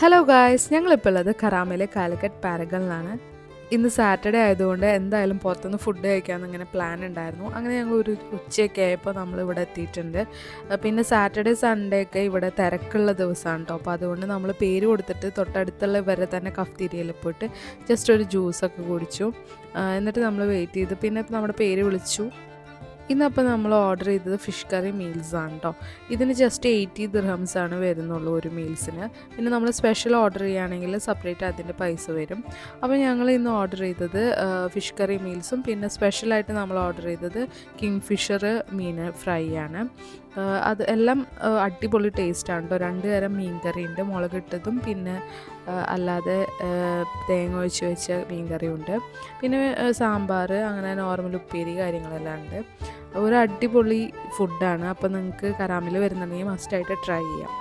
Hello guys, ഞങ്ങളിപ്പോൾ ഉള്ളത് കറാമയിലെ കാലിക്കറ്റ് പാരഗണിലാണ്. ഇന്ന് സാറ്റർഡേ ആയതുകൊണ്ട് എന്തായാലും പുറത്തുനിന്ന് ഫുഡ് കഴിക്കാമെന്ന് ഇങ്ങനെ പ്ലാൻ ഉണ്ടായിരുന്നു. അങ്ങനെ ഞങ്ങൾ ഒരു ഉച്ചയൊക്കെ ആയപ്പോൾ നമ്മളിവിടെ എത്തിയിട്ടുണ്ട്. പിന്നെ സാറ്റർഡേ സൺഡേ ഒക്കെ ഇവിടെ തിരക്കുള്ള ദിവസമാണ് കേട്ടോ. അപ്പോൾ അതുകൊണ്ട് നമ്മൾ പേര് കൊടുത്തിട്ട് തൊട്ടടുത്തുള്ള ഇവരെ തന്നെ കഫ്തീരിയയിൽ പോയിട്ട് ജസ്റ്റ് ഒരു ജ്യൂസൊക്കെ കുടിച്ചു. എന്നിട്ട് നമ്മൾ വെയിറ്റ് ചെയ്ത് പിന്നെ നമ്മുടെ പേര് വിളിച്ചു. ഇന്നപ്പോൾ നമ്മൾ ഓർഡർ ചെയ്തത് ഫിഷ് കറി മീൽസാണ് കേട്ടോ. ഇതിന് ജസ്റ്റ് 80 ദിർഹംസ് ആണ് വരുന്നുള്ളൂ ഒരു മീൽസിന്. പിന്നെ നമ്മൾ സ്പെഷ്യൽ ഓർഡർ ചെയ്യുകയാണെങ്കിൽ സെപ്പറേറ്റ് അതിൻ്റെ പൈസ വരും. അപ്പോൾ ഞങ്ങൾ ഇന്ന് ഓർഡർ ചെയ്തത് ഫിഷ് കറി മീൽസും പിന്നെ സ്പെഷ്യലായിട്ട് നമ്മൾ ഓർഡർ ചെയ്തത് കിങ് ഫിഷർ മീൻ ഫ്രൈ ആണ്. അത് എല്ലാം അടിപൊളി ടേസ്റ്റാണ് കേട്ടോ. 2 തരം മീൻ കറി ഉണ്ട്, മുളകിട്ടതും പിന്നെ അല്ലാതെ തേങ്ങ ഒഴിച്ച് വെച്ച മീൻ കറിയുണ്ട്. പിന്നെ സാമ്പാർ, അങ്ങനെ നോർമൽ ഉപ്പേരി കാര്യങ്ങളെല്ലാം ഉണ്ട്. ഒരു അടിപൊളി ഫുഡാണ്. അപ്പോൾ നിങ്ങൾക്ക് കറാമിൽ വരുന്നുണ്ടെങ്കിൽ മസ്റ്റായിട്ട് ട്രൈ ചെയ്യാം.